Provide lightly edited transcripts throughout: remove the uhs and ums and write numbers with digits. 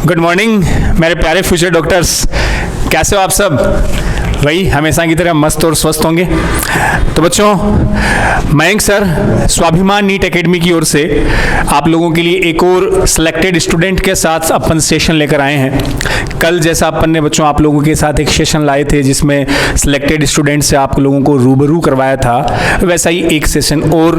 Good morning मेरे प्यारे future doctors, कैसे हो आप सब? वही हमेशा की तरह मस्त और स्वस्थ होंगे। तो बच्चों, मयंक सर स्वाभिमान नीट एकेडमी की ओर से आप लोगों के लिए एक और सिलेक्टेड स्टूडेंट के साथ अपन सेशन लेकर आए हैं। कल जैसा अपन ने बच्चों आप लोगों के साथ एक सेशन लाए थे जिसमें सिलेक्टेड स्टूडेंट से आप लोगों को रूबरू करवाया था, वैसा ही एक सेशन और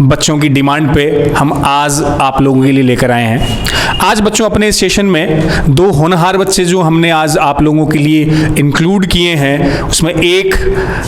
बच्चों की डिमांड पे हम आज आप लोगों के लिए लेकर आए हैं। आज बच्चों अपने इस सेशन में दो होनहार बच्चे जो हमने आज आप लोगों के लिए इंक्लूड किए हैं, उसमें एक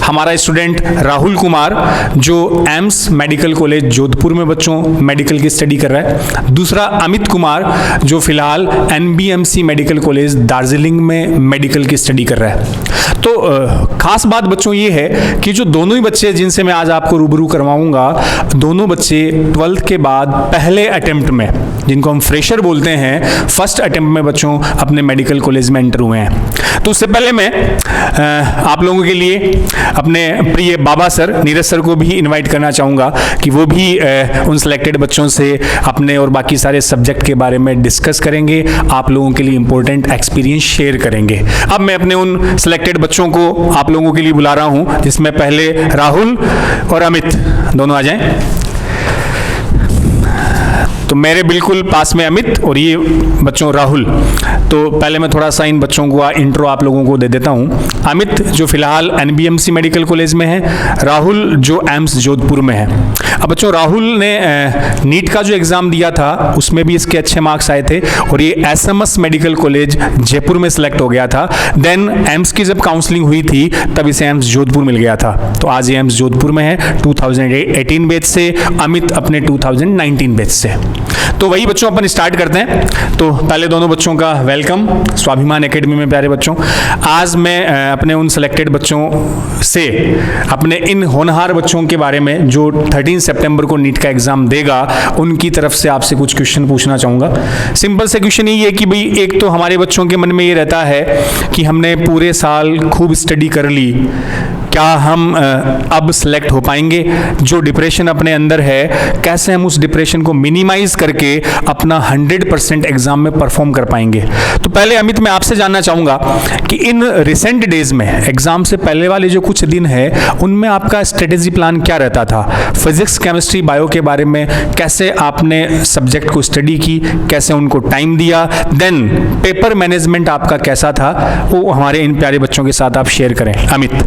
हमारा स्टूडेंट राहुल कुमार जो एम्स मेडिकल कॉलेज जोधपुर में बच्चों मेडिकल की स्टडी कर रहा है, दूसरा अमित कुमार जो फिलहाल NBMC मेडिकल कॉलेज दार्जिलिंग में मेडिकल की स्टडी कर रहा है। तो खास बात बच्चों ये है कि जो दोनों ही बच्चे जिनसे मैं आज आपको रूबरू करवाऊंगा, दोनों बच्चे 12th के बाद पहले अटेम्प्ट में, जिनको हम फ्रेशर बोलते हैं, फर्स्ट अटेम्प्ट में बच्चों अपने मेडिकल कॉलेज में एंटर हुए हैं। तो उससे पहले मैं आप लोगों के लिए अपने प्रिय बाबा सर नीरज सर को भी इनवाइट करना चाहूँगा कि वो भी उन सिलेक्टेड बच्चों से अपने और बाकी सारे सब्जेक्ट के बारे में डिस्कस करेंगे, आप लोगों के लिए इंपॉर्टेंट एक्सपीरियंस शेयर करेंगे। अब मैं अपने उन सिलेक्टेड बच्चों को आप लोगों के लिए बुला रहा हूँ, जिसमें पहले राहुल और अमित दोनों आ जाएं। तो मेरे बिल्कुल पास में अमित और ये बच्चों राहुल। तो पहले मैं थोड़ा सा इन बच्चों को इंट्रो आप लोगों को दे देता हूँ। अमित जो फिलहाल NBMC मेडिकल कॉलेज में है, राहुल जो एम्स जोधपुर में है। अब बच्चों राहुल ने नीट का जो एग्ज़ाम दिया था उसमें भी इसके अच्छे मार्क्स आए थे और ये SMS मेडिकल कॉलेज जयपुर में सिलेक्ट हो गया था। देन एम्स की जब काउंसलिंग हुई थी तब इसे एम्स जोधपुर मिल गया था। तो आज ये एम्स जोधपुर में है 2018 बैच से, अमित अपने 2019 बैच से। तो वही बच्चों अपन स्टार्ट करते हैं। तो पहले दोनों बच्चों का वेलकम स्वाभिमान एकेडमी में। प्यारे बच्चों, आज मैं अपने उन सिलेक्टेड बच्चों से अपने इन होनहार बच्चों के बारे में जो 13 सितंबर को नीट का एग्जाम देगा, उनकी तरफ से आपसे कुछ क्वेश्चन पूछना चाहूँगा। सिंपल से क्वेश्चन यही है कि भाई एक तो हमारे बच्चों के मन में ये रहता है कि हमने पूरे साल खूब स्टडी कर ली, क्या हम अब सिलेक्ट हो पाएंगे? जो डिप्रेशन अपने अंदर है, कैसे हम उस डिप्रेशन को मिनिमाइज करके अपना 100% एग्जाम में परफॉर्म कर पाएंगे? तो पहले अमित मैं आपसे जानना चाहूँगा कि इन रिसेंट डेज में, एग्जाम से पहले वाले जो कुछ दिन है, उनमें आपका स्ट्रेटेजी प्लान क्या रहता था? फिजिक्स, केमिस्ट्री, बायो के बारे में कैसे आपने सब्जेक्ट को स्टडी की, कैसे उनको टाइम दिया, देन पेपर मैनेजमेंट आपका कैसा था, वो हमारे इन प्यारे बच्चों के साथ आप शेयर करें। अमित।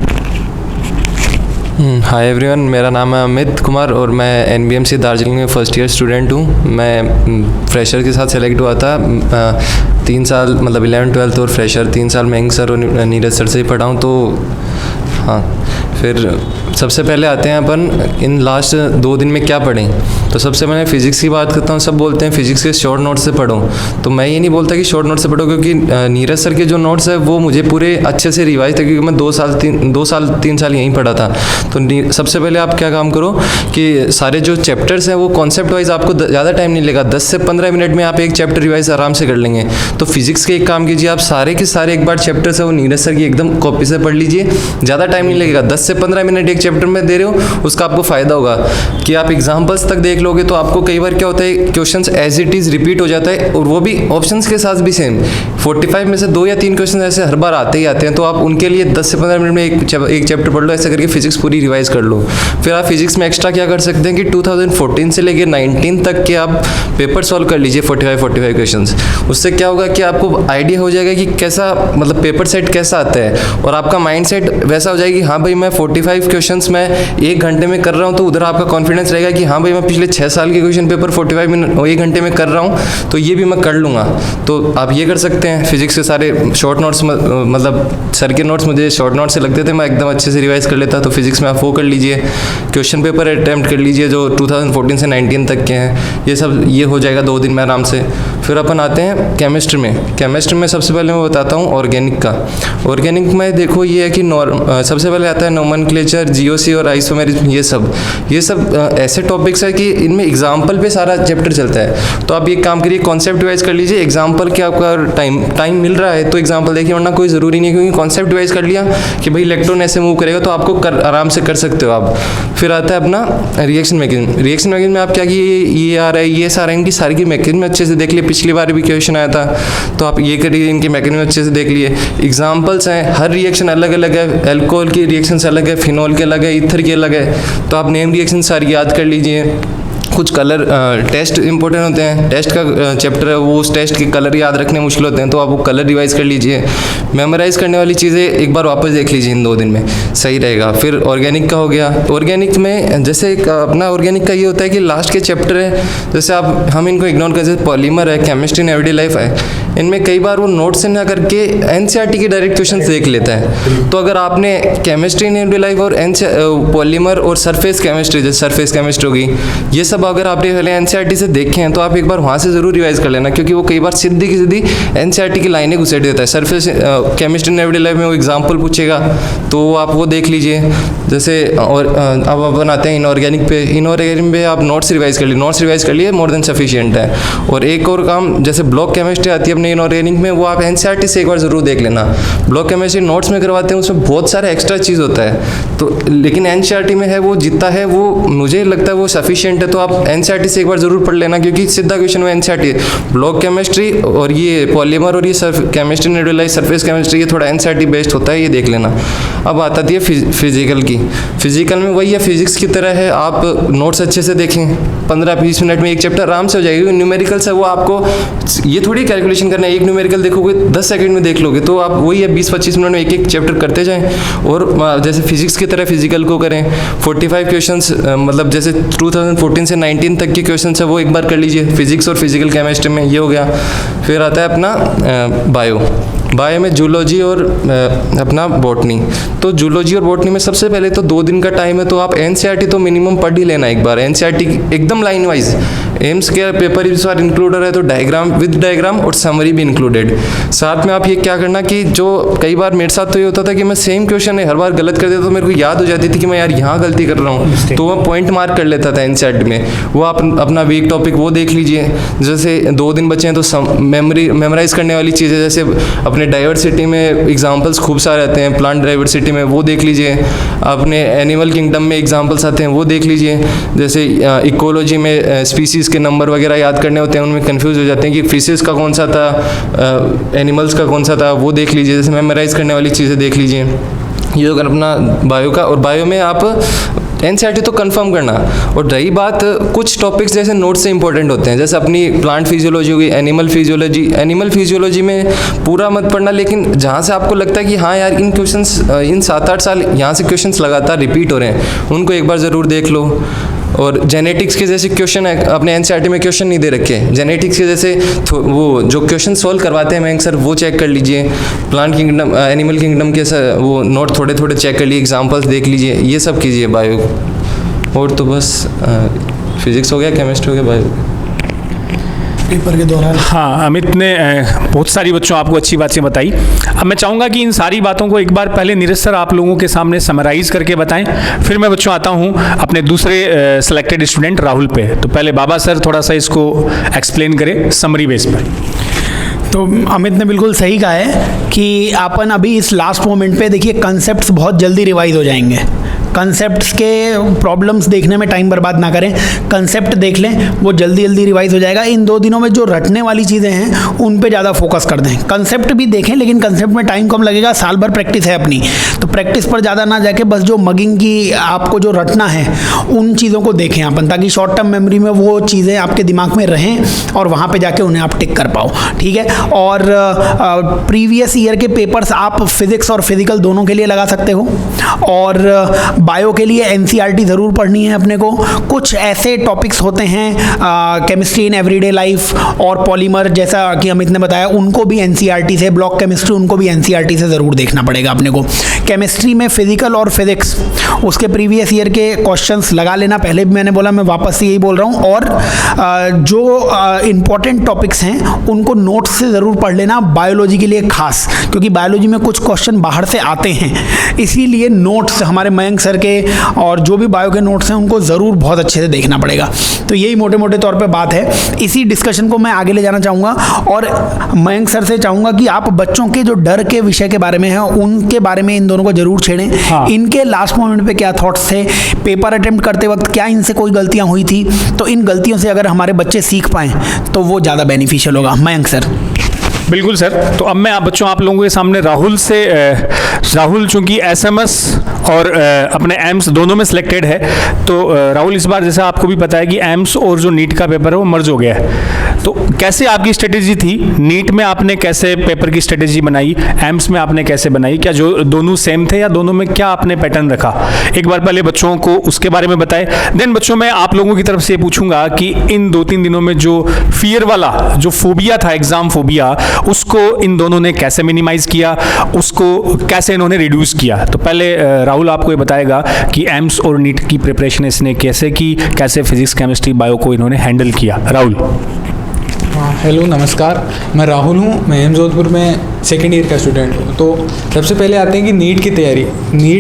हाय एवरीवन, मेरा नाम है अमित कुमार और मैं NBMC दार्जिलिंग में फर्स्ट ईयर स्टूडेंट हूँ। मैं फ्रेशर के साथ सेलेक्ट हुआ था। 3 साल मतलब 11th 12th और फ्रेशर 3 साल मयंक सर और नीरज सर से ही पढ़ा हूँ। तो हाँ, फिर सबसे पहले आते हैं अपन इन लास्ट 2 दिन में क्या पढ़ें। तो सबसे पहले फिजिक्स की बात करता हूँ। सब बोलते हैं फिजिक्स के शॉर्ट नोट्स से पढ़ो, तो मैं ये नहीं बोलता कि शॉर्ट नोट्स से पढ़ो, क्योंकि नीरज सर के जो नोट्स है वो मुझे पूरे अच्छे से रिवाइज थे, क्योंकि मैं 2 साल 3 साल यहीं पढ़ा था। तो सबसे पहले आप क्या काम करो कि सारे जो चैप्टर्स हैं वो कॉन्सेप्ट वाइज आपको ज़्यादा टाइम नहीं लेगा, 10 से 15 मिनट में आप एक चैप्टर रिवाइज आराम से कर लेंगे। तो फिजिक्स के एक काम कीजिए, आप सारे के सारे एक बार चैप्टर्स है वो नीरज सर की एकदम कॉपी से पढ़ लीजिए, ज़्यादा टाइम नहीं लगेगा। 10 से 15 मिनट एक चैप्टर में दे रहे हो, उसका आपको फ़ायदा होगा कि आप एग्जाम्पल्स तक देख लोगे। तो आपको कई बार क्या होता है, questions as it is repeat हो जाता है, और वो भी ऑप्शंस के साथ भी सेम। 45 में से 2 या 3 क्वेश्चन ऐसे हर बार आते ही आते हैं। तो आप उनके लिए 10 से 15 मिनट में एक चैप्टर पढ़ लो, ऐसे करके फिजिक्स पूरी रिवाइज कर लो। फिर आप फिजिक्स में एक्स्ट्रा क्या कर सकते हैं कि 2014 से लेकर 19 तक के आप पेपर सॉल्व कर लीजिए 45 क्वेश्चंस। उससे क्या होगा कि आपको आइडिया हो जाएगा कि कैसा मतलब पेपर सेट कैसा आता है, और आपका माइंड सेट वैसा हो जाएगा कि हाँ भाई मैं 45 क्वेश्चंस मैं 1 घंटे में कर रहा हूँ। तो उधर आपका कॉन्फिडेंस रहेगा कि हाँ भाई मैं पिछले 6 साल के क्वेश्चन पेपर 45 मिनट 1 घंटे में कर रहा हूँ, तो ये भी मैं कर लूँगा। तो आप ये कर सकते हैं। फिजिक्स के सारे शॉर्ट नोट्स मतलब सर के नोट्स मुझे शॉर्ट नोट्स से लगते थे, मैं एकदम अच्छे से रिवाइज कर लेता। तो फिजिक्स में आप वो कर लीजिए, क्वेश्चन पेपर अटैम्प्ट कर लीजिए जो 2014 से 19 तक के हैं। ये सब ये हो जाएगा 2 दिन में आराम से। फिर अपन आते हैं केमिस्ट्री में। केमिस्ट्री में सबसे पहले मैं बताता हूँ ऑर्गेनिक का। ऑर्गेनिक में देखो ये है कि सबसे पहले आता है नोमेनक्लेचर, GOC और आइसोमेरिज्म, ये सब ऐसे टॉपिक्स है कि इनमें एग्जाम्पल पे सारा चैप्टर चलता है। तो आप ये काम करिए, कॉन्सेप्ट डिवाइज कर लीजिए, एग्जाम्पल के आपका टाइम मिल रहा है तो एग्जाम्पल देखिए, वरना कोई ज़रूरी नहीं, क्योंकि कॉन्सेप्ट डिवाइज कर लिया कि भाई इलेक्ट्रॉन ऐसे मूव करेगा तो आपको आराम से कर सकते हो आप। फिर आता है अपना रिएक्शन मैकेनिज्म। रिएक्शन मैकेनिज्म में आप क्या कि ये आ रहा है, ये सारा, इनकी सारी की मैकेनिज्म अच्छे से देख लिए, पिछली बार भी क्वेश्चन आया था तो आप ये करिए, इनके मैकेनिज्म अच्छे से देख लिए। एग्जाम्पल्स हैं, हर रिएक्शन अलग अलग है, एल्कोहल की रिएक्शन अलग है, फिनॉल के अलग है, ईथर की अलग है, तो आप नेम रिएक्शन सारी याद कर लीजिए। कुछ कलर टेस्ट इंपॉर्टेंट होते हैं, टेस्ट का चैप्टर है वो, उस टेस्ट के कलर याद रखने मुश्किल होते हैं तो आप वो कलर रिवाइज कर लीजिए। मेमोराइज करने वाली चीज़ें एक बार वापस देख लीजिए, इन 2 दिन में सही रहेगा। फिर ऑर्गेनिक का हो गया। ऑर्गेनिक में जैसे अपना ऑर्गेनिक का ये होता है कि लास्ट के चैप्टर है, जैसे हम इनको इग्नोर कर, जैसे पॉलीमर है, केमिस्ट्री इन एवरीडे लाइफ है, इनमें कई बार वो नोट से ना करके NCERT के डायरेक्ट क्वेश्चन देख लेता है। तो अगर आपने केमिस्ट्री इन एवरीडे लाइफ और पॉलीमर और सरफेस केमिस्ट्री, जैसे सरफेस केमिस्ट्री होगी, ये सब अगर आपने पहले NCERT से देखे हैं तो आप एक बार वहाँ से ज़रूर रिवाइज कर लेना, क्योंकि वो कई बार सीधी की सीधी NCERT की लाइनें घुसेड़ देता है। Surface chemistry in everyday life में वो एग्जाम्पल पूछेगा तो आप वो देख लीजिए। जैसे और अब अपन आते हैं इनऑर्गेनिक पे। इनऑर्गेनिक पे आप नोट्स रिवाइज कर लिए, मोर देन सफिशिएंट है। और एक और काम, जैसे ब्लॉक केमिस्ट्री आती है अपने इनऑर्गेनिक में, वो आप NCERT से एक बार ज़रूर देख लेना। ब्लॉक केमिस्ट्री नोट्स में करवाते हैं, उसमें बहुत सारा एक्स्ट्रा चीज़ होता है तो, लेकिन NCERT में है वो जितना है वो मुझे लगता है वो सफिशिएंट है, तो आप NCERT से एक बार ज़रूर पढ़ लेना, क्योंकि सीधा क्वेश्चन में NCERT ब्लॉक केमिस्ट्री और ये पॉलीमर और ये केमिस्ट्री न्यूट्रलाइज सरफेस केमिस्ट्री, ये थोड़ा NCERT बेस्ड होता है, ये देख लेना। अब आती है फिजिकल की। फिजिकल में वही है, फिजिक्स की तरह है, आप नोट्स अच्छे से देखें, 15-20 मिनट में एक चैप्टर आराम से हो जाएगी। न्यूमेरिकल्स है वो आपको ये थोड़ी कैलकुलेशन करना है, एक न्यूमेरिकल देखोगे 10 सेकंड में देख लोगे, तो आप वही है 20-25 मिनट में एक चैप्टर करते जाएं। और जैसे फिजिक्स की तरह फिजिकल को करें, 45 क्वेश्चंस, मतलब जैसे 2014 से 19 तक के क्वेश्चंस है वो एक बार कर लीजिए फिजिक्स और फिजिकल केमिस्ट्री में, ये हो गया। फिर आता है अपना बायो में जूलॉजी और अपना बॉटनी। तो जूलॉजी और बॉटनी में सबसे पहले तो 2 दिन का टाइम है, तो आप NCERT तो मिनिमम पढ़ ही लेना एक बार। NCERT एकदम लाइन वाइज, एम्स के पेपर इस बार इंक्लूडेड है तो डायग्राम विद डायग्राम और समरी भी इंक्लूडेड। साथ में आप ये क्या करना कि जो कई बार मेरे साथ तो ये होता था कि मैं सेम क्वेश्चन है हर बार गलत कर देता, तो मेरे को याद हो जाती थी कि मैं यार यहाँ गलती कर रहा हूँ, तो मैं पॉइंट मार्क कर लेता था NCERT में। वो आप अपना वीक टॉपिक वो देख लीजिए। जैसे 2 दिन बचे हैं तो मेमोराइज करने वाली चीज़ें, जैसे अपने डाइवर्सिटी में एग्जाम्पल्स खूब सारे आते हैं, प्लांट डाइवर्सिटी में वो देख लीजिए, अपने एनिमल किंगडम में एग्जाम्पल्स आते हैं वो देख लीजिए। जैसे इकोलॉजी में स्पीसीज़ के नंबर वगैरह याद करने होते हैं, उनमें कंफ्यूज हो जाते हैं कि फिशेस का कौन सा था, एनिमल्स का कौन सा था, वो देख लीजिए। जैसे मेमोराइज करने वाली चीज़ें देख लीजिए। ये अगर अपना बायो का, और बायो में आप NCERT तो कंफर्म करना। और रही बात कुछ टॉपिक्स जैसे नोट से इंपॉर्टेंट होते हैं, जैसे अपनी प्लांट फिजियोलॉजी होगी, एनिमल फिजियोलॉजी में पूरा मत पढ़ना, लेकिन जहाँ से आपको लगता है कि हाँ यार इन क्वेश्चंस, इन 7-8 साल यहाँ से क्वेश्चंस लगातार रिपीट हो रहे हैं, उनको एक बार ज़रूर देख लो। और जेनेटिक्स के जैसे क्वेश्चन है, अपने NCERT में क्वेश्चन नहीं दे रखे, जेनेटिक्स के जैसे वो जो क्वेश्चन सॉल्व करवाते हैं मयंक सर, वो चेक कर लीजिए। प्लांट किंगडम, एनिमल किंगडम के वो नोट थोड़े थोड़े चेक कर लीजिए, एग्जांपल्स देख लीजिए, ये सब कीजिए बायो। और तो बस फिजिक्स हो गया, केमिस्ट्री हो गया, बायो पेपर के दौरान। हाँ, अमित ने बहुत सारी बच्चों आपको अच्छी बातें बताई। अब मैं चाहूँगा कि इन सारी बातों को एक बार पहले नीरज सर आप लोगों के सामने समराइज़ करके बताएं, फिर मैं बच्चों आता हूँ अपने दूसरे सेलेक्टेड स्टूडेंट राहुल पे। तो पहले बाबा सर थोड़ा सा इसको एक्सप्लेन करें समरी बेस पर। तो अमित ने बिल्कुल सही कहा है कि अपन अभी इस लास्ट मोमेंट पे देखिए, कंसेप्ट्स बहुत जल्दी रिवाइज हो जाएंगे। कंसेप्ट्स के प्रॉब्लम्स देखने में टाइम बर्बाद ना करें, कंसेप्ट देख लें, वो जल्दी जल्दी रिवाइज हो जाएगा। इन 2 दिनों में जो रटने वाली चीज़ें हैं उन पे ज़्यादा फोकस कर दें। कंसेप्ट भी देखें, लेकिन कंसेप्ट में टाइम कम लगेगा, साल भर प्रैक्टिस है अपनी, तो प्रैक्टिस पर ज़्यादा ना जाके बस जो मगिंग की आपको जो रटना है उन चीज़ों को देखें अपन, ताकि शॉर्ट टर्म मेमोरी में वो चीज़ें आपके दिमाग में रहें और वहाँ पर जाके उन्हें आप टिक कर पाओ, ठीक है। और प्रीवियस ईयर के पेपर्स आप फिजिक्स और फिजिकल दोनों के लिए लगा सकते हो, और बायो के लिए NCERT ज़रूर पढ़नी है अपने को। कुछ ऐसे टॉपिक्स होते हैं केमिस्ट्री इन एवरीडे लाइफ और पॉलीमर, जैसा कि अमित ने बताया, उनको भी NCERT से, ब्लॉक केमिस्ट्री उनको भी NCERT से ज़रूर देखना पड़ेगा अपने को। केमिस्ट्री में फिजिकल और फिजिक्स उसके प्रीवियस ईयर के क्वेश्चंस लगा लेना। पहले भी मैंने बोला, मैं वापस से यही बोल रहा हूँ। और जो इम्पोर्टेंट टॉपिक्स हैं उनको नोट्स से ज़रूर पढ़ लेना, बायोलॉजी के लिए खास, क्योंकि बायोलॉजी में कुछ क्वेश्चन बाहर से आते हैं। इसीलिए नोट्स हमारे मयंक सर के और जो भी बायो के नोट्स हैं उनको ज़रूर बहुत अच्छे से देखना पड़ेगा। तो यही मोटे मोटे तौर पे बात है। इसी डिस्कशन को मैं आगे ले जाना चाहूँगा और मयंक सर से चाहूँगा कि आप बच्चों के जो डर के विषय के बारे में है उनके बारे में इन दोनों को जरूर छेड़ें। हाँ। इनके लास्ट मोमेंट पे क्या थॉट्स थे, पेपर अटेम्प्ट करते वक्त क्या इनसे कोई गलतियाँ हुई थी, तो इन गलतियों से अगर हमारे बच्चे सीख पाएँ तो वो ज़्यादा बेनिफिशियल होगा। मयंक सर। बिल्कुल सर। तो अब मैं आप बच्चों आप लोगों के सामने राहुल चूंकि एसएमएस और अपने एम्स दोनों में सिलेक्टेड है, तो राहुल इस बार जैसा आपको भी पता है कि एम्स और जो नीट का पेपर है वो मर्ज हो गया है। तो कैसे आपकी स्ट्रेटेजी थी, नीट में आपने कैसे पेपर की स्ट्रेटेजी बनाई, एम्स में आपने कैसे बनाई, क्या जो दोनों सेम थे या दोनों में क्या आपने पैटर्न रखा, एक बार पहले बच्चों को उसके बारे में बताएं। देन बच्चों मैं आप लोगों की तरफ से पूछूंगा कि इन 2-3 दिनों में जो फियर वाला जो फोबिया था, एग्जाम फोबिया, उसको इन दोनों ने कैसे मिनिमाइज किया, उसको कैसे इन्होंने रिड्यूस किया। तो पहले राहुल आपको ये बताएगा कि एम्स और नीट की प्रिपरेशन इसने कैसे की, कैसे फिजिक्स केमिस्ट्री बायो को इन्होंने हैंडल किया। राहुल। हाँ, हेलो नमस्कार, मैं राहुल हूँ। मैं एम्स जोधपुर में सेकेंड ईयर का स्टूडेंट हूँ। तो सबसे पहले आते हैं कि नीट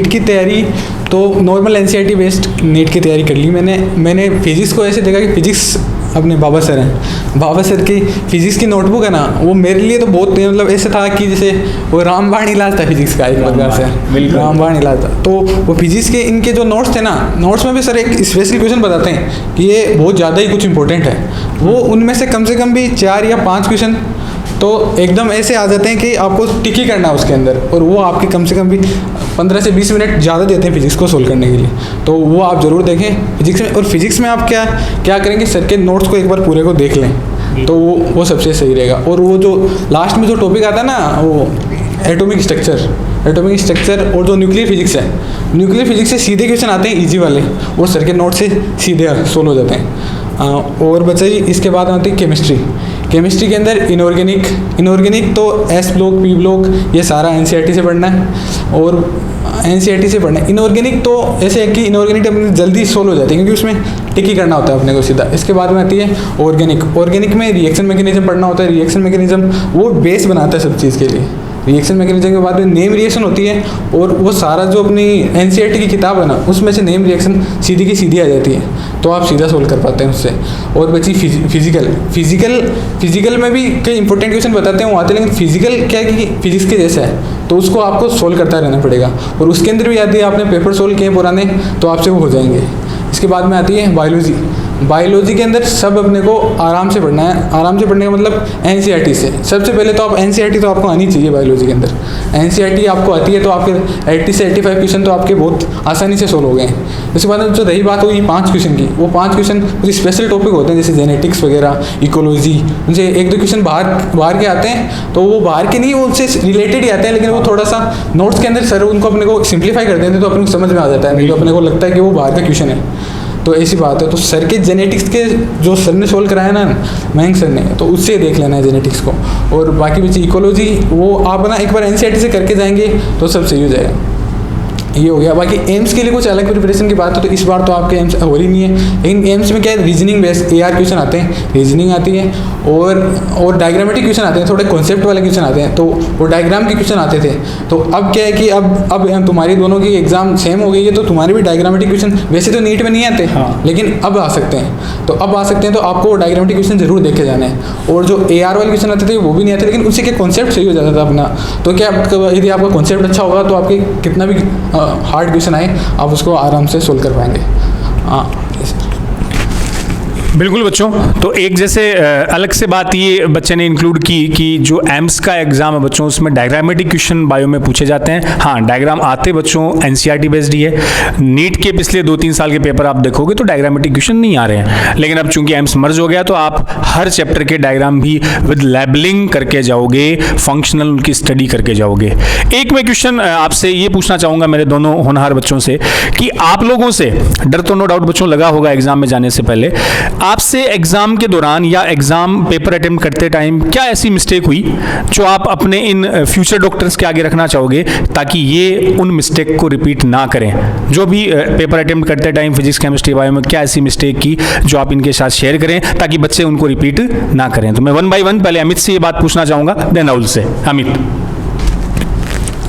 की तैयारी तो नॉर्मल एनसीईआरटी बेस्ड नीट की तैयारी कर ली मैंने फिजिक्स को ऐसे देखा कि फिजिक्स अपने बाबा सर हैं, बाबा सर की फिजिक्स की नोटबुक है ना, वो मेरे लिए तो बहुत मतलब ऐसे था कि जैसे वो रामबाण इलाज था फिजिक्स का, एक प्रकार से रामबाण इलाज था। तो वो फिजिक्स के इनके जो नोट्स थे ना, नोट्स में भी सर एक स्पेशल क्वेश्चन बताते हैं कि ये बहुत ज़्यादा ही कुछ इंपॉर्टेंट है। वो उनमें से कम भी 4 या 5 क्वेश्चन तो एकदम ऐसे आ जाते हैं कि आपको टिक ही करना है उसके अंदर, और वो आपके कम से कम भी 15 से 20 मिनट ज़्यादा देते हैं फिजिक्स को सोल्व करने के लिए। तो वो आप ज़रूर देखें फिजिक्स में। और फिजिक्स में आप क्या करेंगे, सर के नोट्स को एक बार पूरे को देख लें, तो वो सबसे सही रहेगा। और वो जो लास्ट में जो टॉपिक आता है ना, वो एटॉमिक स्ट्रक्चर और जो न्यूक्लियर फिजिक्स है, न्यूक्लियर फिजिक्स से सीधे क्वेश्चन आते हैं ईजी वाले, और सर के नोट से सीधे सोल्व हो जाते हैं। और बचाइए इसके बाद आती है केमिस्ट्री के अंदर इनऑर्गेनिक तो एस ब्लॉक, पी ब्लॉक, ये सारा एनसीईआरटी से पढ़ना है। और एनसीईआरटी से पढ़ना है। इनऑर्गेनिक तो ऐसे है कि इनऑर्गेनिक अपने जल्दी सोल्व हो जाती है, क्योंकि उसमें टिक ही करना होता है अपने को सीधा। इसके बाद में आती है ऑर्गेनिक में रिएक्शन मैकेनिज्म पढ़ना होता है। रिएक्शन मैकेनिज्म वो बेस बनाता है सब चीज़ के लिए। रिएक्शन मैकेनिज्म के बाद में नेम रिएक्शन होती है, और वो सारा जो अपनी एनसीईआरटी की किताब है ना, उसमें से नेम रिएक्शन सीधी की सीधी आ जाती है, तो आप सीधा सोल्व कर पाते हैं उससे। और बची फिजिकल में भी कई इंपॉर्टेंट क्वेश्चन बताते हैं वो आते हैं, लेकिन फिजिकल क्या है कि फिजिक्स के जैसा है, तो उसको आपको सोल्व करता रहना पड़ेगा। और उसके अंदर भी यदि आपने पेपर सोल्व किए पुराने, तो आपसे वो हो जाएंगे। इसके बाद में आती है बायोलॉजी के अंदर सब अपने को आराम से पढ़ना है। आराम से पढ़ने का मतलब एनसीईआरटी से। सबसे पहले तो आप एनसीईआरटी तो आपको आनी चाहिए बायोलॉजी के अंदर। एनसीईआरटी आपको आती है तो आपके 80 से 85 क्वेश्चन तो आपके बहुत आसानी से सोल्व हो गए हैं। उसके बाद जो रही बात हुई 5 क्वेश्चन की, वो 5 क्वेश्चन कुछ स्पेशल टॉपिक होते हैं, जैसे जेनेटिक्स वगैरह, इकोलॉजी, उनसे 1-2 क्वेश्चन बाहर के आते हैं, तो वो बाहर के नहीं, वो उनसे रिलेटेड ही आते हैं, लेकिन वो थोड़ा सा नोट्स के अंदर सर उनको अपने को सिंप्लीफाई कर देते हैं, तो अपने को समझ में आ जाता है, नहीं तो अपने को लगता है कि वो बाहर का क्वेश्चन है। तो ऐसी बात है। तो सर के जेनेटिक्स के जो सर ने सोल्व कराया ना, मयंक सर ने, तो उससे देख लेना है जेनेटिक्स को। और बाकी बची इकोलॉजी, वो आप ना एक बार एनसीईआरटी से करके जाएंगे तो सब सही हो जाएगा। ये हो गया। बाकी एम्स के लिए कुछ अलग प्रिपरेशन की बात हो तो इस बार तो आपके एम्स हो रही नहीं है, लेकिन एम्स में क्या है, रीजनिंग बेस्ड AR क्वेश्चन आते हैं, रीजनिंग आती है, और डायग्रामेटिक क्वेश्चन आते हैं, थोड़े कॉन्सेप्ट वाले क्वेश्चन आते हैं, तो वो डायग्राम के क्वेश्चन आते थे। तो अब क्या है कि अब तुम्हारी दोनों की एग्जाम सेम हो गई है, तो तुम्हारे भी डायग्रामेटिक क्वेश्चन वैसे तो नीट में नहीं आते, लेकिन अब आ सकते हैं। तो आपको डायग्रामेटिक क्वेश्चन जरूर देखे जाने हैं। और जो AR वाले क्वेश्चन आते थे वो भी नहीं आते, लेकिन उससे क्या कॉन्सेप्ट सही हो जाता था अपना। तो क्या यदि आपका कॉन्सेप्ट अच्छा होगा तो आपके कितना भी हार्ड क्वेश्चन आए आप उसको आराम से सोल्व कर पाएंगे। बिल्कुल बच्चों, तो एक जैसे अलग से बात ये बच्चे ने इंक्लूड की कि जो एम्स का एग्जाम है बच्चों, उसमें डायग्रामेटिक क्वेश्चन बायो में पूछे जाते हैं। हाँ, डायग्राम आते बच्चों एनसीईआरटी बेस्ड ही है। नीट के पिछले 2-3 साल के पेपर आप देखोगे तो डायग्रामेटिक क्वेश्चन नहीं आ रहे हैं, लेकिन अब चूंकि एम्स मर्ज हो गया तो आप हर चैप्टर के डायग्राम भी विद लेबलिंग करके जाओगे, फंक्शनल उनकी स्टडी करके जाओगे। एक मैं क्वेश्चन आपसे ये पूछना चाहूँगा मेरे दोनों होनहार बच्चों से कि आप लोगों से डर तो नो डाउट बच्चों लगा होगा एग्जाम में जाने से पहले, आपसे एग्ज़ाम के दौरान या एग्ज़ाम पेपर अटेम्प्ट करते टाइम क्या ऐसी मिस्टेक हुई जो आप अपने इन फ्यूचर डॉक्टर्स के आगे रखना चाहोगे ताकि ये उन मिस्टेक को रिपीट ना करें? जो भी पेपर अटेम्प्ट करते टाइम फिजिक्स केमिस्ट्री बायो में क्या ऐसी मिस्टेक की जो आप इनके साथ शेयर करें ताकि बच्चे उनको रिपीट ना करें? तो मैं 1 बाय 1 पहले अमित से ये बात पूछना चाहूँगा, देन राहुल से। अमित।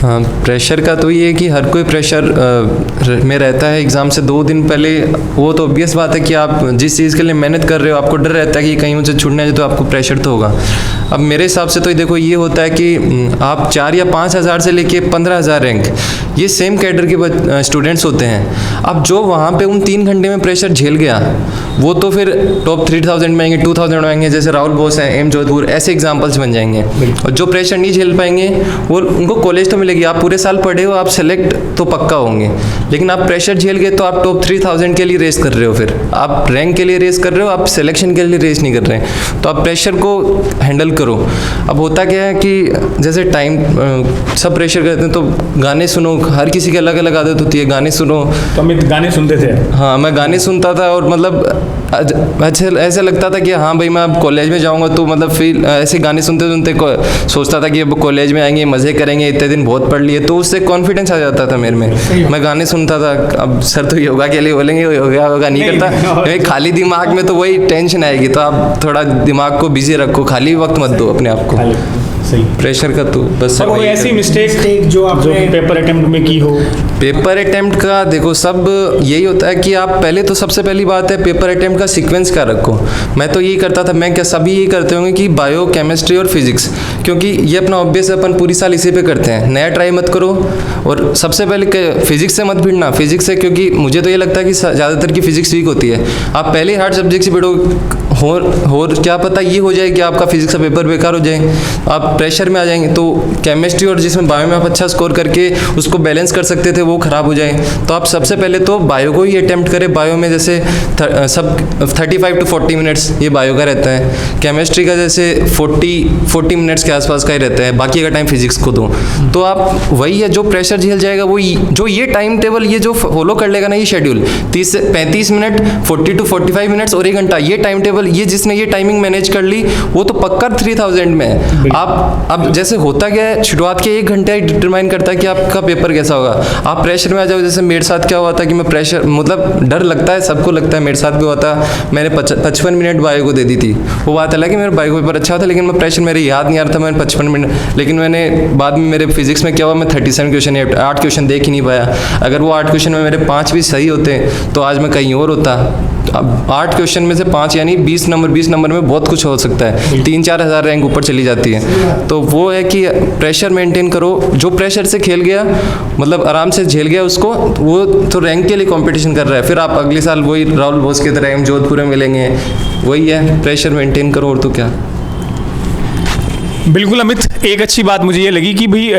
हाँ, प्रेशर का तो ये है कि हर कोई प्रेशर में रहता है एग्ज़ाम से 2 दिन पहले। वो तो ऑब्वियस बात है कि आप जिस चीज़ के लिए मेहनत कर रहे हो आपको डर रहता है कि कहीं मुझे छूटना है, तो आपको प्रेशर तो होगा। अब मेरे हिसाब से तो देखो ये होता है कि आप 4 या 5 हज़ार से लेके 15,000 रैंक ये सेम कैडर के स्टूडेंट्स होते हैं। अब जो वहाँ पे उन 3 घंटे में प्रेशर झेल गया वो तो फिर टॉप 3000 में आएंगे, 2000 में आएंगे, जैसे राहुल बोस हैं, एम जोधपुर, ऐसे एग्जाम्पल्स बन जाएंगे। और जो प्रेशर नहीं झेल पाएंगे वो उनको कॉलेज तो मिलेगी, आप पूरे साल पढ़े हो, आप सेलेक्ट तो पक्का होंगे, लेकिन आप प्रेशर झेल गए तो आप टॉप 3000 के लिए रेस कर रहे हो, फिर आप रैंक के लिए रेस कर रहे हो, आप सिलेक्शन के लिए रेस नहीं कर रहे हैं। तो आप प्रेशर को हैंडल करो। अब होता क्या है कि जैसे टाइम सब प्रेशर करते हैं तो गाने सुनो, हर किसी की अलग अलग आदत होती है, गाने सुनो। तो अमित गाने सुनते थे? हाँ, मैं गाने सुनता था और मतलब अच्छा ऐसा लगता था कि हाँ भाई मैं अब कॉलेज में जाऊँगा तो मतलब फिर ऐसे गाने सुनते सुनते सोचता था कि अब कॉलेज में आएंगे, मज़े करेंगे, इतने दिन बहुत पढ़ लिए, तो उससे कॉन्फिडेंस आ जाता था मेरे में। मैं गाने सुनता था। अब सर तो योगा के लिए बोलेंगे, योगा नहीं करता, खाली दिमाग में तो वही टेंशन आएगी, तो आप थोड़ा दिमाग को बिजी रखो, खाली वक्त मत दो अपने आप को। सही। प्रेशर का तो बस और कोई ऐसी मिस्टेक जो पेपर अटेम्प्ट में की हो? पेपर अटेम्प्ट का देखो सब यही होता है कि आप पहले तो सबसे पहली बात है पेपर अटेम्प्ट का सीक्वेंस क्या रखो। मैं तो यही करता था, मैं क्या सभी यही करते होंगे कि बायो, केमिस्ट्री और फिजिक्स, क्योंकि ये अपना ऑब्वियस है, अपन पूरी साल इसी पे करते हैं, नया ट्राई मत करो। और सबसे पहले फिजिक्स से मत भिड़ना, फिजिक्स से, क्योंकि मुझे तो ये लगता है कि ज़्यादातर की फिजिक्स वीक होती है। आप पहले हार्ड सब्जेक्ट से भिड़ो, और क्या पता ये हो जाए कि आपका फिजिक्स का पेपर बेकार हो जाए, आप प्रेशर में आ जाएंगे। तो केमिस्ट्री और जिसमें बायो में आप अच्छा स्कोर करके उसको बैलेंस कर सकते थे वो ख़राब हो जाए, तो आप सबसे पहले तो बायो को ही अटेम्प्ट करें। बायो में जैसे सब 35 to 40 मिनट्स ये बायो का रहता है, केमिस्ट्री का जैसे 40 मिनट्स के आसपास का ही रहता है, बाकी का टाइम फिजिक्स को दो। तो आप वही है जो प्रेशर झेल जाएगा वो जो ये टाइम टेबल ये जो फॉलो कर लेगा ना, ये शेड्यूल 30 से 35 मिनट, 40 to 45 मिनट्स और 1 घंटा, ये टाइम टेबल, ये जिसने ये टाइमिंग मैनेज कर ली वो तो पक्का 3000 में है। आप अब जैसे होता क्या है, शुरुआत के 1 घंटे डिटरमाइन करता है कि आपका पेपर कैसा होगा। आप प्रेशर में आ जाओ, जैसे मेरे साथ क्या हुआ था कि मैं प्रेशर मतलब डर लगता है, सबको लगता है, मेरे साथ भी हुआ था। मैंने 55 मिनट बायो को दे दी थी। वो बात अलग है मेरा बायो पेपर अच्छा था, लेकिन मैं प्रेशर मेरे याद नहीं आ रहा था, मैंने 55 मिनट, लेकिन मैंने बाद में मेरे फिजिक्स में क्या हुआ, मैं 37 क्वेश्चन 8 क्वेश्चन देख ही नहीं पाया। अगर वो 8 क्वेश्चन में मेरे 5 भी सही होते तो आज मैं कहीं और होता। अब 8 क्वेश्चन में से 5 यानी 20 नंबर में बहुत कुछ हो सकता है, 3-4 हज़ार रैंक ऊपर चली जाती है। तो वो है कि प्रेशर मेंटेन करो, जो प्रेशर से खेल गया मतलब आराम से झेल गया उसको, वो तो रैंक के लिए कंपटीशन कर रहा है, फिर आप अगले साल वही राहुल बोस की तरह एम जोधपुर में मिलेंगे। वही है, प्रेशर मेंटेन करो और तो क्या। बिल्कुल अमित, एक अच्छी बात मुझे ये लगी कि भाई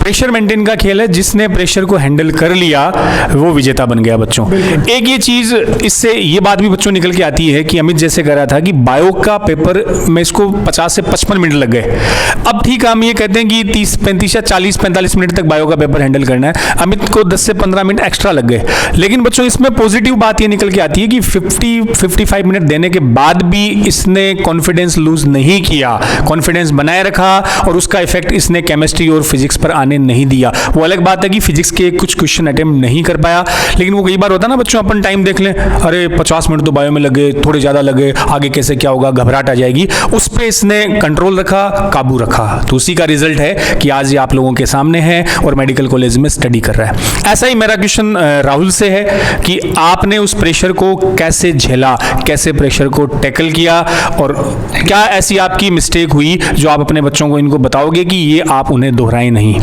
प्रेशर मेंटेन का खेल है, जिसने प्रेशर को हैंडल कर लिया वो विजेता बन गया बच्चों। एक ये चीज़ इससे ये बात भी बच्चों निकल के आती है कि अमित जैसे कह रहा था कि बायो का पेपर में इसको 50 से 55 मिनट लग गए। अब ठीक है, हम ये कहते हैं कि 30-35 या 40-45 मिनट तक बायो का पेपर हैंडल करना है, अमित को 10 से 15 मिनट एक्स्ट्रा लग गए। लेकिन बच्चों इसमें पॉजिटिव बात ये निकल के आती है कि 50-55 मिनट देने के बाद भी इसने कॉन्फिडेंस लूज नहीं किया, कॉन्फिडेंस बनाए रखा, और उसका इफेक्ट इसने केमिस्ट्री और फिजिक्स पर आने नहीं दिया। वो अलग बात है कि फिजिक्स के कुछ क्वेश्चन अटेम्प्ट नहीं कर पाया, लेकिन वो कई बार होता है ना बच्चों, अपन टाइम देख लें, अरे 50 मिनट तो बायो में लगे, थोड़े ज़्यादा लगे, आगे कैसे क्या होगा, घबराहट आ जाएगी, उस पर इसने कंट्रोल रखा, काबू रखा। तो उसी का रिजल्ट है कि आज ये आप लोगों के सामने है और मेडिकल कॉलेज में स्टडी कर रहा है। ऐसा ही मेरा क्वेश्चन राहुल से है कि आपने उस प्रेशर को कैसे झेला, कैसे प्रेशर को टैकल किया, और क्या ऐसी आपकी मिस्टेक हुई जो आप अपने बच्चों को इनको बताओगे कि ये आप उन्हें दोहराएं नहीं?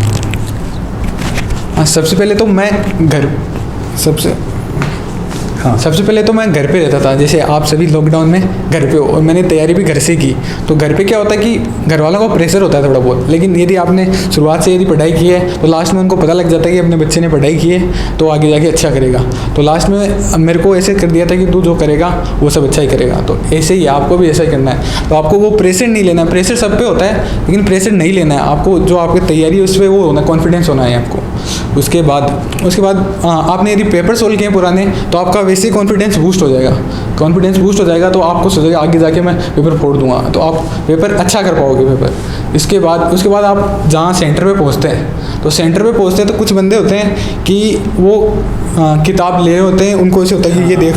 सबसे पहले तो मैं सबसे पहले तो मैं घर पे रहता था, जैसे आप सभी लॉकडाउन में घर पे हो, और मैंने तैयारी भी घर से की। तो घर पे क्या होता है कि घर वालों का प्रेशर होता है थोड़ा बहुत, लेकिन यदि आपने शुरुआत से यदि पढ़ाई की है तो लास्ट में उनको पता लग जाता है कि अपने बच्चे ने पढ़ाई की है तो आगे जाके अच्छा करेगा। तो लास्ट में मेरे को ऐसे कर दिया था कि तू जो करेगा वो सब अच्छा ही करेगा, तो ऐसे ही आपको भी ऐसा ही करना है। तो आपको वो प्रेशर नहीं लेना है, प्रेशर सब पे होता है लेकिन प्रेशर नहीं लेना है आपको, जो आपकी तैयारी है उस पर वो होना, कॉन्फिडेंस होना है आपको। उसके बाद आपने यदि पेपर सोल्व किए पुराने तो आपका वैसे ही कॉन्फिडेंस बूस्ट हो जाएगा, तो आपको सोचेगा आगे जाके मैं पेपर फोड़ दूंगा, तो आप पेपर अच्छा कर पाओगे पेपर। उसके बाद आप जहाँ सेंटर पे पहुँचते हैं तो कुछ बंदे होते हैं कि वो किताब ले होते हैं, उनको ऐसे होता है कि ये देख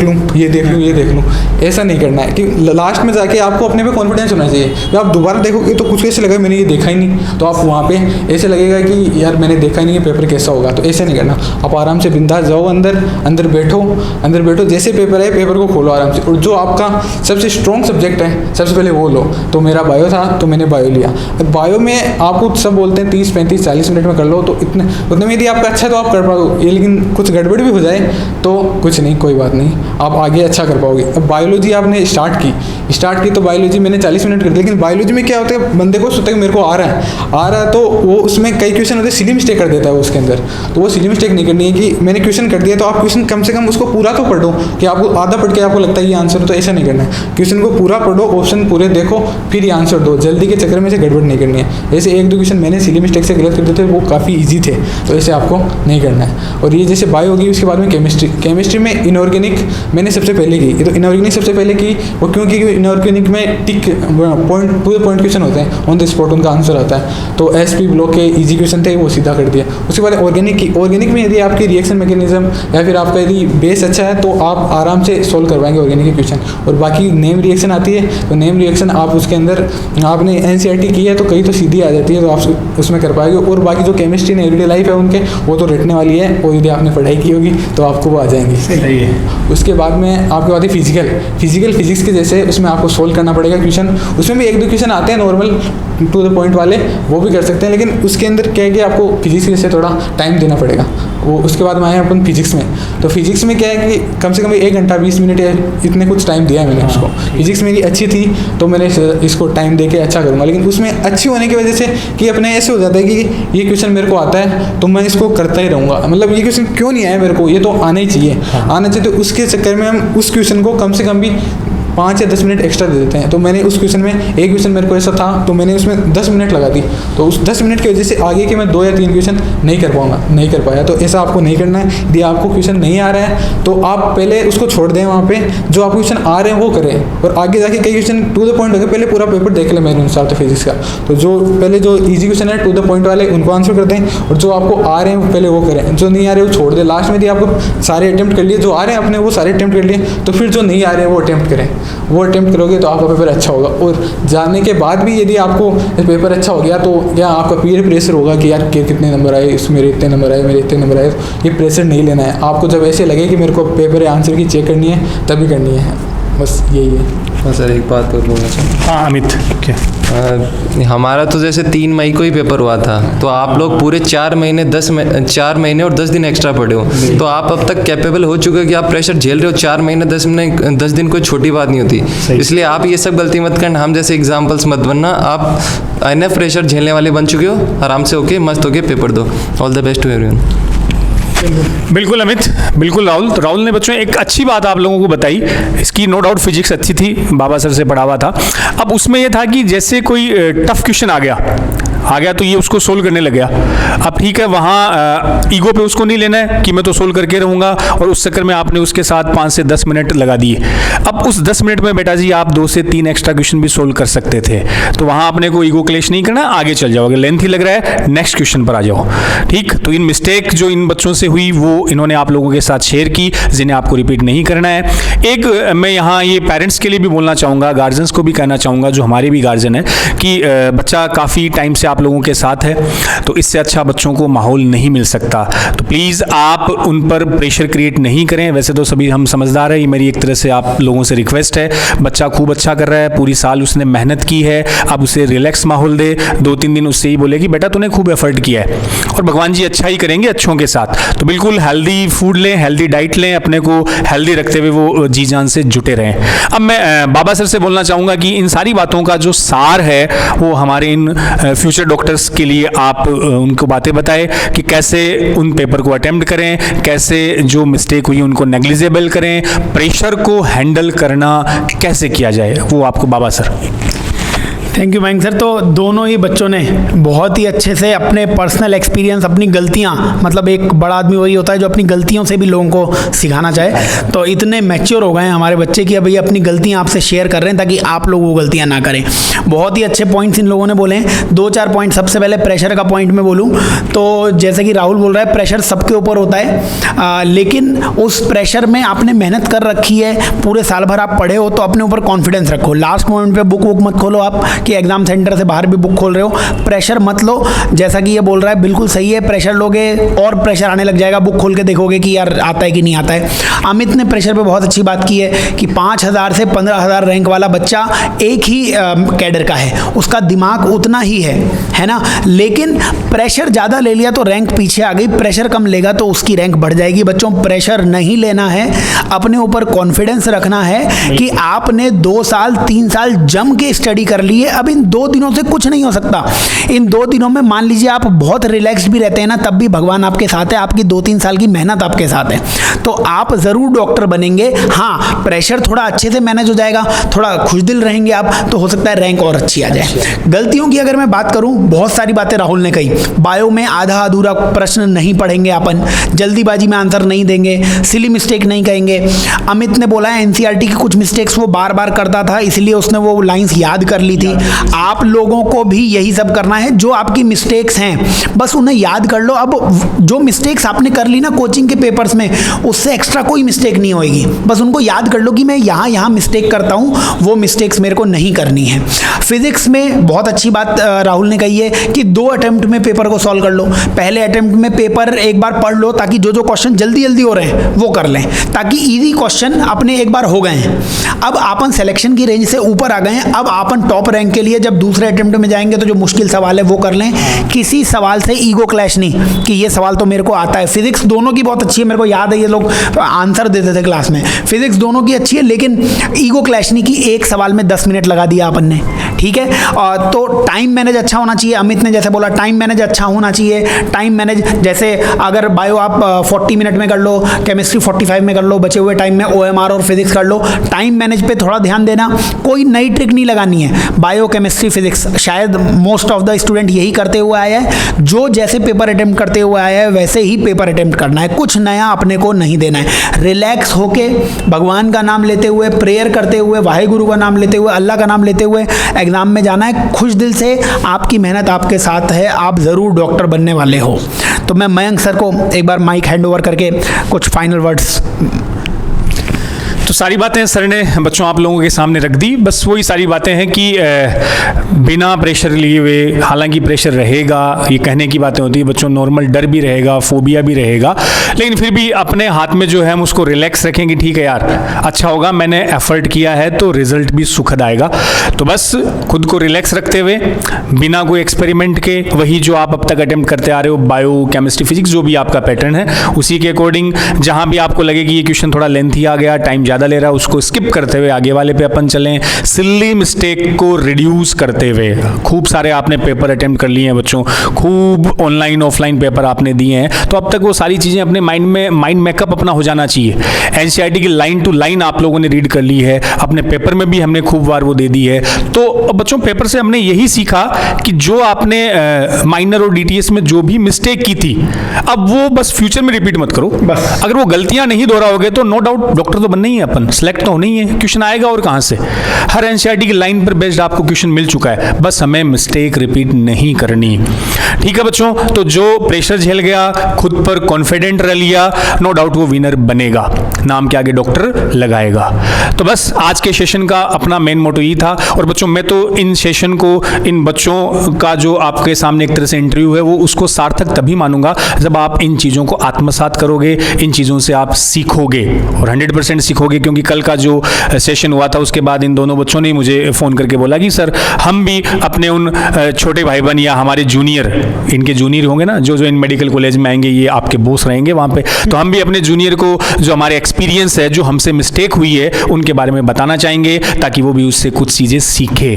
लूँ। ऐसा नहीं करना है कि लास्ट में जाके आपको अपने पे कॉन्फिडेंस होना चाहिए। जब आप दोबारा देखोगे तो कुछ ऐसे लगेगा मैंने ये देखा ही नहीं, तो आप वहाँ पे ऐसे लगेगा कि यार मैंने देखा ही नहीं ये पेपर कैसा होगा। तो ऐसे नहीं करना, आप आराम से बिंदास जाओ, अंदर बैठो, जैसे पेपर है पेपर को खोलो आराम से, और जो आपका सबसे स्ट्रॉन्ग सब्जेक्ट है सबसे पहले वो लो। तो मेरा बायो था तो मैंने बायो लिया। बायो में आपको सब बोलते हैं 30, 35, 40 मिनट में कर लो, तो उतने में यदि आपका अच्छा तो आप कर पाओगे, लेकिन कुछ गड़बड़ भी हो जाए तो कुछ नहीं, कोई बात नहीं, आप आगे अच्छा कर पाओगे। अब बायोलॉजी आपने स्टार्ट की तो बायोलॉजी मैंने 40 मिनट कर दी, लेकिन बायोलॉजी में क्या होता है, बंदे को सोचता है कि मेरे को आ रहा है तो वो उसमें कई क्वेश्चन होते हैं सिली मिस्टेक कर देता है उसके अंदर। तो वो सिली मिस्टेक नहीं करनी है कि मैंने क्वेश्चन कर दिया तो आप क्वेश्चन कम से कम उसको पूरा तो पढ़ो, कि आपको आधा पढ़ के आपको लगता है ये आंसर, तो ऐसा नहीं करना है। क्वेश्चन को पूरा पढ़ो, ऑप्शन पूरे देखो, फिर ये आंसर दो। जल्दी के चक्कर में से गड़बड़ नहीं करनी है। ऐसे 1-2 क्वेश्चन मैंने सिली मिस्टेक से गलत कर दिए थे, वो काफ़ी ईजी थे, तो ऐसे आपको नहीं करना है। और ये जैसे बायो होगी, उसके बाद में केमिस्ट्री में इनऑर्गेनिक मैंने सबसे पहले की, तो इनऑर्गेनिक सबसे पहले की वो क्योंकि इनऑर्गेनिक में टिक point to the point question होते हैं, ऑन द स्पॉट उनका आंसर आता है। तो एसपी ब्लॉक के इजी क्वेश्चन थे वो सीधा कर दिया। उसके बाद ऑर्गेनिक में यदि आपकी रिएक्शन मैकेनिज्म या फिर आपका यदि बेस अच्छा है तो आप आराम से सोल्व करवाएंगे ऑर्गेनिक के क्वेश्चन। और बाकी नेम रिएक्शन आती है, तो नेम रिएक्शन आप उसके अंदर आपने एनसीईआरटी की है तो कहीं तो सीधी आ जाती है, तो आप उसमें कर पाएंगे। और बाकी जो केमिस्ट्री ने एवरीडे लाइफ है उनके, वो तो रटने वाली है, और यदि आपने पढ़ाई की होगी तो आपको वो आ जाएंगी। सही है। उसके बाद में आपके बाद फिजिकल फिजिक्स के जैसे उसमें आपको सोल्व करना पड़ेगा क्वेश्चन। उसमें भी 1-2 क्वेश्चन आते हैं नॉर्मल टू द पॉइंट वाले, वो भी कर सकते हैं, लेकिन उसके अंदर क्या है कि आपको फिजिक्स के जैसे थोड़ा टाइम देना पड़ेगा। वो उसके बाद में आए अपन फिजिक्स में, तो फिजिक्स में क्या है कि कम से कम 1 घंटा 20 मिनट या इतने कुछ टाइम दिया है मैंने उसको। फिजिक्स मेरी अच्छी थी तो मैंने इसको टाइम दे के अच्छा करूँगा, लेकिन उसमें अच्छी होने की वजह से कि अपने ऐसे हो जाता है कि ये क्वेश्चन मेरे को आता है तो मैं इसको करता ही रहूँगा, मतलब ये क्वेश्चन क्यों नहीं आया मेरे को, ये तो आना ही चाहिए। तो उसके चक्कर में हम उस क्वेश्चन को कम से कम भी 5 या 10 मिनट एक्स्ट्रा दे देते हैं। तो मैंने उस क्वेश्चन में, एक क्वेश्चन मेरे को ऐसा था तो मैंने उसमें 10 मिनट लगा दी, तो उस 10 मिनट की वजह से आगे के मैं 2 या 3 क्वेश्चन नहीं कर पाया। तो ऐसा आपको नहीं करना है। यदि आपको क्वेश्चन नहीं आ रहा है तो आप पहले उसको छोड़ दें, वहाँ पे जो आपको क्वेश्चन आ रहे हैं वो करें, और आगे जाके कई क्वेश्चन टू द पॉइंट हो गए, पहले पूरा पेपर देख लें मेरे अनुसार तो फिजिक्स का। तो जो पहले जो ईजी क्वेश्चन है टू द पॉइंट वाले उनको आंसर कर दें, और जो आपको आ रहे हैं पहले वो करें, जो नहीं आ रहे वो छोड़ दें। लास्ट में यदि आपको सारे अटेम्प्ट कर लिए, जो आ रहे हैं अपने वो सारे अटेम्प्ट कर लिए, तो फिर जो नहीं आ रहे हैं वो अटेम्प्ट करें। वो अटेम्प्ट करोगे तो आपका पेपर अच्छा होगा। और जाने के बाद भी यदि आपको पेपर अच्छा हो गया तो क्या आपका पीयर प्रेशर होगा कि यार कितने नंबर आए, इसमें मेरे इतने नंबर आए, मेरे इतने नंबर आए, ये प्रेशर नहीं लेना है आपको। जब ऐसे लगे कि मेरे को पेपर आंसर की चेक करनी है तभी करनी है, बस यही है। हाँ सर, एक बात और बोलना चाहूँ। हाँ अमित, क्या हमारा तो जैसे 3 मई को ही पेपर हुआ था, तो आप लोग पूरे 4 महीने 10 दिन एक्स्ट्रा पढ़े हो, तो आप अब तक कैपेबल हो चुके हो कि आप प्रेशर झेल रहे हो। 4 महीने 10 दिन कोई छोटी बात नहीं होती, इसलिए आप ये सब गलती मत करना, हम जैसे एग्जाम्पल्स मत बनना। आप इनफ प्रेशर झेलने वाले बन चुके हो, आराम से होके मस्त होके पेपर दो। All the best to everyone. बिल्कुल अमित, बिल्कुल राहुल। तो राहुल ने बच्चों एक अच्छी बात आप लोगों को बताई, इसकी नो डाउट फिजिक्स अच्छी थी, बाबा सर से पढ़ा हुआ था। अब उसमें यह था कि जैसे कोई टफ क्वेश्चन आ गया तो ये उसको सोल्व करने लग गया। अब ठीक है, वहाँ ईगो पे उसको नहीं लेना है कि मैं तो सोल्व करके रहूँगा, और उस चक्कर में आपने उसके साथ 5 से 10 मिनट लगा दिए। अब उस 10 मिनट में बेटा जी आप 2 से 3 एक्स्ट्रा क्वेश्चन भी सोल्व कर सकते थे, तो वहाँ अपने को ईगो क्लेश नहीं करना, आगे चल जाओगे। लेंथ ही लग रहा है, नेक्स्ट क्वेश्चन पर आ जाओ। ठीक, तो इन मिस्टेक जो इन बच्चों से हुई वो इन्होंने आप लोगों के साथ शेयर की, जिन्हें आपको रिपीट नहीं करना है। एक मैं यहाँ ये पेरेंट्स के लिए भी बोलना चाहूँगा, गार्जियंस को भी कहना चाहूँगा, जो हमारे भी गार्जियन है, कि बच्चा काफ़ी टाइम से आप लोगों के साथ है, तो इससे अच्छा बच्चों को माहौल नहीं मिल सकता। तो प्लीज़ आप उन पर प्रेशर क्रिएट नहीं करें। वैसे तो सभी हम समझदार हैं, ये मेरी एक तरह से आप लोगों से रिक्वेस्ट है। बच्चा खूब अच्छा कर रहा है, पूरी साल उसने मेहनत की है, अब उसे रिलैक्स माहौल दे। 2-3 दिन उससे ही बोले कि बेटा तूने खूब एफर्ट किया है, और भगवान जी अच्छा ही करेंगे अच्छों के साथ। तो बिल्कुल हेल्दी फूड लें, हेल्दी डाइट लें, अपने को हेल्दी रखते हुए वो जी जान से जुटे रहें। अब मैं बाबा सर से बोलना चाहूँगा कि इन सारी बातों का जो सार है वो हमारे इन फ्यूचर डॉक्टर्स के लिए आप उनको बातें बताएं कि कैसे उन पेपर को अटेम्प्ट करें, कैसे जो मिस्टेक हुई उनको नेग्लिजिबल करें, प्रेशर को हैंडल करना कैसे किया जाए, वो आपको बाबा sir. Thank you Mayank sir. तो दोनों ही बच्चों ने बहुत ही अच्छे से अपने पर्सनल एक्सपीरियंस, अपनी गलतियां, मतलब एक बड़ा आदमी वही होता है जो अपनी गलतियों से भी लोगों को सिखाना चाहे। तो इतने मैच्योर हो गए हैं हमारे बच्चे कि अभी अपनी गलतियां आपसे शेयर कर रहे हैं ताकि आप लोग वो गलतियां ना करें। बहुत ही अच्छे पॉइंट्स इन लोगों ने बोले हैं। 2-4 पॉइंट, सबसे पहले प्रेशर का पॉइंट में बोलूँ तो जैसे कि राहुल बोल रहा है प्रेशर सबके ऊपर होता है, लेकिन उस प्रेशर में आपने मेहनत कर रखी है, पूरे साल भर आप पढ़े हो, तो अपने ऊपर कॉन्फिडेंस रखो। लास्ट मोमेंट पे बुक मत खोलो आप कि एग्जाम सेंटर से बाहर भी बुक खोल रहे हो, प्रेशर मत लो। जैसा कि ये बोल रहा है बिल्कुल सही है, प्रेशर लोगे और प्रेशर आने लग जाएगा, बुक खोल के देखोगे कि यार आता है कि नहीं आता है। अमित ने प्रेशर पे बहुत अच्छी बात की है कि 5000 से 15000 रैंक वाला बच्चा एक ही कैडर का है, उसका दिमाग उतना ही है ना, लेकिन प्रेशर ज़्यादा ले लिया तो रैंक पीछे आ गई, प्रेशर कम लेगा तो उसकी रैंक बढ़ जाएगी। बच्चों प्रेशर नहीं लेना है, अपने ऊपर कॉन्फिडेंस रखना है कि आपने 2 साल 3 साल जम के स्टडी कर ली है, अब इन 2 दिनों से कुछ नहीं हो सकता। इन 2 दिनों में मान लीजिए आप बहुत रिलैक्स्ड भी रहते हैं ना, तब भी भगवान आपके साथ है, आपकी 2-3 साल की मेहनत आपके साथ है, तो आप ज़रूर डॉक्टर बनेंगे। हाँ, प्रेशर थोड़ा अच्छे से मैनेज हो जाएगा, थोड़ा खुशदिल रहेंगे आप, तो हो सकता है रैंक और अच्छी आ जाए। गलतियों की अगर मैं बात करूं, बहुत सारी बातें राहुल ने कही। बायो में आधा अधूरा प्रश्न नहीं पढ़ेंगे अपन, जल्दीबाजी में आंसर नहीं देंगे, सिली मिस्टेक नहीं कहेंगे। अमित ने बोला है एनसीईआरटी की कुछ मिस्टेक्स वो बार बार करता था, इसलिए उसने वो लाइंस याद कर ली थी। आप लोगों को भी यही सब करना है, जो आपकी मिस्टेक्स हैं बस उन्हें याद कर लो। अब जो मिस्टेक्स आपने कर ली ना कोचिंग के पेपर्स में, उससे एक्स्ट्रा कोई मिस्टेक नहीं होएगी, बस उनको याद कर लो कि मैं यहाँ मिस्टेक करता हूँ, वो मिस्टेक्स मेरे को नहीं करनी है। फिजिक्स में बहुत अच्छी बात राहुल ने कही है कि 2 अटेम्प्ट में पेपर को सॉल्व कर लो। पहले अटेम्प्ट में पेपर एक बार पढ़ लो ताकि जो क्वेश्चन जल्दी जल्दी हो रहे हैं वो कर लें, ताकि इजी क्वेश्चन अपने एक बार हो गए हैं। अब अपन सिलेक्शन की रेंज से ऊपर आ गए हैं, अब अपन टॉप रैंक के लिए जब दूसरे अटेम्प्ट में जाएंगे तो जो मुश्किल सवाल है वो कर लें। किसी सवाल से ईगो क्लैश नहीं कि ये सवाल तो मेरे को आता है। फिजिक्स दोनों की बहुत अच्छी है, मेरे को याद है ये लोग आंसर देते थे क्लास में। फिजिक्स दोनों की अच्छी है, लेकिन ईगो क्लैश नहीं कि एक सवाल में 10 मिनट लगा दिया अपन ने, ठीक है। तो टाइम मैनेज अच्छा होना चाहिए। अमित ने जैसे बोला टाइम मैनेज अच्छा होना चाहिए। टाइम मैनेज जैसे अगर बायो आप 40 मिनट में कर लो, केमिस्ट्री 45 में कर लो, बचे हुए टाइम में ओएमआर और फिजिक्स कर लो। टाइम मैनेज पे थोड़ा ध्यान देना, कोई नई ट्रिक नहीं लगानी है। बायो, केमिस्ट्री, फिजिक्स शायद मोस्ट ऑफ द स्टूडेंट यही करते हुए आया है, जो जैसे पेपर अटेम्प्ट करते हुए आया है वैसे ही पेपर अटेम्प्ट करना है, कुछ नया अपने को नहीं देना है। रिलैक्स होके भगवान का नाम लेते हुए, प्रेयर करते हुए, वाहेगुरु का नाम लेते हुए, अल्लाह का नाम लेते हुए एग्जाम में जाना है। खुश दिल से, आपकी मेहनत आपके साथ है, आप ज़रूर डॉक्टर बनने वाले हो। तो मैं मयंक सर को एक बार माइक हैंड ओवर करके कुछ फाइनल वर्ड्स। तो सारी बातें सर ने बच्चों आप लोगों के सामने रख दी। बस वही सारी बातें हैं कि बिना प्रेशर लिए हुए, हालांकि प्रेशर रहेगा, ये कहने की बातें होती है बच्चों, नॉर्मल डर भी रहेगा, फोबिया भी रहेगा, लेकिन फिर भी अपने हाथ में जो है हम उसको रिलैक्स रखें कि ठीक है यार अच्छा होगा, मैंने एफर्ट किया है तो रिजल्ट भी सुखद आएगा। तो बस खुद को रिलैक्स रखते हुए, बिना कोई एक्सपेरिमेंट के, वही जो आप अब तक अटेम्प्ट करते आ रहे हो, बायो, केमिस्ट्री, फिजिक्स, जो भी आपका पैटर्न है उसी के अकॉर्डिंग, जहाँ भी आपको लगे कि ये क्वेश्चन थोड़ा लेंथी आ गया, टाइम ज़्यादा ले रहा है, उसको स्किप करते हुए आगे वाले पे अपन चलें। सिली मिस्टेक को रिड्यूस करते हुए, खूब सारे आपने पेपर अटेम्प्ट कर लिए हैं बच्चों, खूब ऑनलाइन ऑफलाइन पेपर आपने दिए हैं, तो अब तक वो सारी चीज़ें अपने माइंड मेकअप अपना हो जाना चाहिए। एनसीईआरटी की लाइन टू लाइन आप लोगों ने रीड कर ली है, अपने पेपर में भी हमने खूब बार वो दे दी है। तो बच्चों पेपर से हमने यही सीखा कि जो आपने माइनर और डीटीएस में जो भी मिस्टेक की थी, अब वो बस फ्यूचर में रिपीट मत करो। बस अगर वो गलतियां नहीं दोहराओगे तो नो डाउट डॉक्टर तो बनना ही है, अपन सेलेक्ट तो होना ही है, क्वेश्चन आएगा और कहां से। हर एनसीईआरटी की लाइन पर बेस्ड आपको क्वेश्चन मिल चुका है, बस हमें मिस्टेक रिपीट नहीं करनी। ठीक है बच्चों, तो जो प्रेशर झेल गया, खुद पर कॉन्फिडेंट रह लिया, नो डाउट वो विनर बनेगा, नाम के आगे डॉक्टर लगाएगा। तो बस आज के सेशन का अपना मेन मोटो यही था। और बच्चों मैं तो इन सेशन को, इन बच्चों का जो आपके सामने एक तरह से इंटरव्यू है, वो उसको सार्थक तभी मानूंगा जब आप इन चीज़ों को आत्मसात करोगे, इन चीज़ों से आप सीखोगे और 100% सीखोगे। क्योंकि कल का जो सेशन हुआ था उसके बाद इन दोनों बच्चों ने मुझे फ़ोन करके बोला कि सर हम भी अपने उन छोटे भाई बहन या हमारे जूनियर, इनके जूनियर होंगे ना जो इन मेडिकल कॉलेज में आएंगे, ये आपके बॉस रहेंगे वहाँ पे, तो हम भी अपने जूनियर को जो हमारे एक्सपीरियंस है, जो हमसे मिस्टेक हुई है, उनके बारे में बताना चाहेंगे ताकि वो भी उससे कुछ चीज़ें सीखे।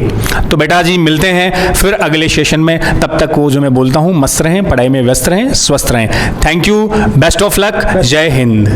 तो बेटा जी मिलते हैं फिर अगले सेशन में, तब तक वो जो मैं बोलता हूँ, मस्त रहें, पढ़ाई में व्यस्त रहें, स्वस्थ रहें। Thank you, best of luck, जय हिंद।